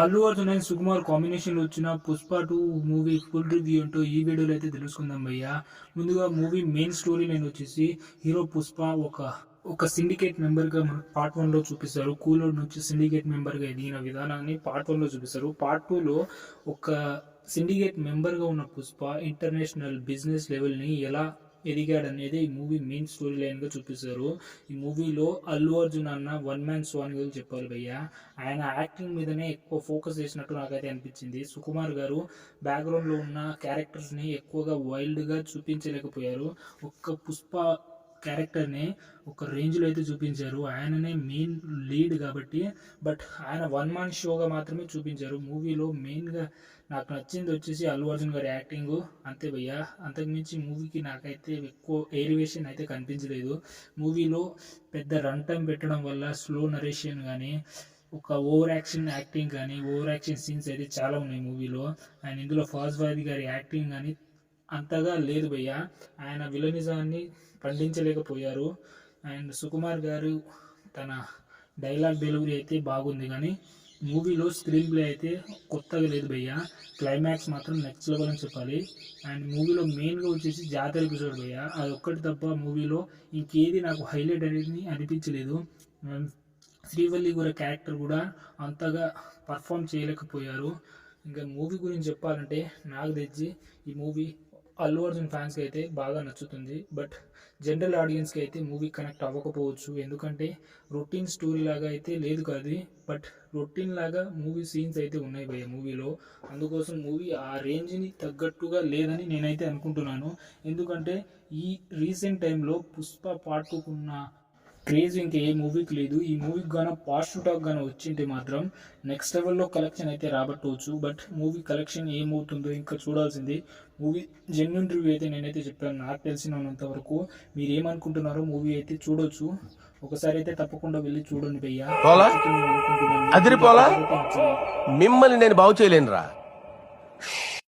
Allu Arjun and Sukumar combination లో వచ్చిన Pushpa 2 movie full review ఏంటో ఈ వీడియోలో అయితే తెలుసుకుందాం భయ్యా. ముందుగా మూవీ మెయిన్ స్టోరీ లైన్ వచ్చేసి హీరో పుష్ప ఒక సిండికేట్ మెంబర్ గా మన పార్ట్ 1 లో చూపిస్తారు. కూలోడ్ నుంచి సిండికేట్ మెంబర్ గా ఎదిగిన విధానాన్ని పార్ట్ 1 లో చూపిస్తారు. పార్ట్ 2 లో ఒక సిండికేట్ మెంబర్ గా ఉన్న పుష్ప ఇంటర్నేషనల్ బిజినెస్ లెవెల్ ని ఎలా ఎదిగాడు అనేది ఈ మూవీ మెయిన్ స్టోరీ లైన్ గా చూపిస్తారు. ఈ మూవీలో అల్లు అర్జున్ అన్న వన్ మ్యాన్ స్వాన్ గురించి చెప్పాలి భయ్య. ఆయన యాక్టింగ్ మీదనే ఎక్కువ ఫోకస్ చేసినట్టు నాకైతే అనిపించింది. సుకుమార్ గారు బ్యాక్గ్రౌండ్ లో ఉన్న క్యారెక్టర్స్ ని ఎక్కువగా వైల్డ్ గా చూపించలేకపోయారు. ఒక్క పుష్ప క్యారెక్టర్ని ఒక రేంజ్లో అయితే చూపించారు. ఆయననే మెయిన్ లీడ్ కాబట్టి, బట్ ఆయన వన్ మ్యాన్ షోగా మాత్రమే చూపించారు. మూవీలో మెయిన్గా నాకు నచ్చింది వచ్చేసి అల్లు అర్జున్ గారి యాక్టింగ్, అంతే భయ్య. అంతకుమించి మూవీకి నాకైతే ఎక్కువ ఎలివేషన్ అయితే కనిపించలేదు. మూవీలో పెద్ద రన్ టైం పెట్టడం వల్ల స్లో నరేషన్ కానీ, ఒక ఓవర్ యాక్షన్ యాక్టింగ్ కానీ, ఓవర్ యాక్షన్ సీన్స్ అయితే చాలా ఉన్నాయి మూవీలో. అండ్ ఇందులో ఫాజ్ ఫాది గారి యాక్టింగ్ కానీ అంతగా లేదు భయ్య. ఆయన విలనిజాన్ని పండించలేకపోయారు. అండ్ సుకుమార్ గారు తన డైలాగ్ డెలివరీ అయితే బాగుంది, కానీ మూవీలో స్క్రీన్ ప్లే అయితే కొత్తగా లేదు భయ్య. క్లైమాక్స్ మాత్రం నెక్స్ట్ లెవెల్ అని చెప్పాలి. అండ్ మూవీలో మెయిన్గా వచ్చేసి జాతర ఎపిసోడ్ భయ్య, అది ఒక్కటి తప్ప మూవీలో ఇంకేది నాకు హైలైట్ అనేది అనిపించలేదు. శ్రీవల్లి గారి క్యారెక్టర్ కూడా అంతగా పర్ఫామ్ చేయలేకపోయారు. ఇంకా మూవీ గురించి చెప్పాలంటే నాకు తెచ్చి ఈ మూవీ అల్లు అర్జున్ ఫ్యాన్స్కి అయితే బాగా నచ్చుతుంది. బట్ జనరల్ ఆడియన్స్కి అయితే మూవీ కనెక్ట్ అవ్వకపోవచ్చు, ఎందుకంటే రొటీన్ స్టోరీ లాగా అయితే లేదు కాదు, బట్ రొటీన్ లాగా మూవీ సీన్స్ అయితే ఉన్నాయి భయ్య మూవీలో. అందుకోసం మూవీ ఆ రేంజ్ని తగ్గట్టుగా లేదని నేనైతే అనుకుంటున్నాను. ఎందుకంటే ఈ రీసెంట్ టైంలో పుష్ప పార్ట్ 2 కున్న క్రేజ్ ఇంకా ఏ మూవీకి లేదు. ఈ మూవీకి గాన పాజిటివ్ టాక్ గాన వచ్చింటే మాత్రం నెక్స్ట్ లెవెల్లో కలెక్షన్ అయితే రాబట్టవచ్చు. బట్ మూవీ కలెక్షన్ ఏమవుతుందో ఇంకా చూడాల్సింది. మూవీ జెన్యున్ రివ్యూ అయితే నేనైతే చెప్పాను నాకు తెలిసినంత వరకు. మీరు ఏమనుకుంటున్నారో మూవీ అయితే చూడొచ్చు, ఒకసారి అయితే తప్పకుండా వెళ్ళి చూడండి భయ్యా. అదిరిపోలా మిమ్మల్ని నేను బాగు చేయలేనురా.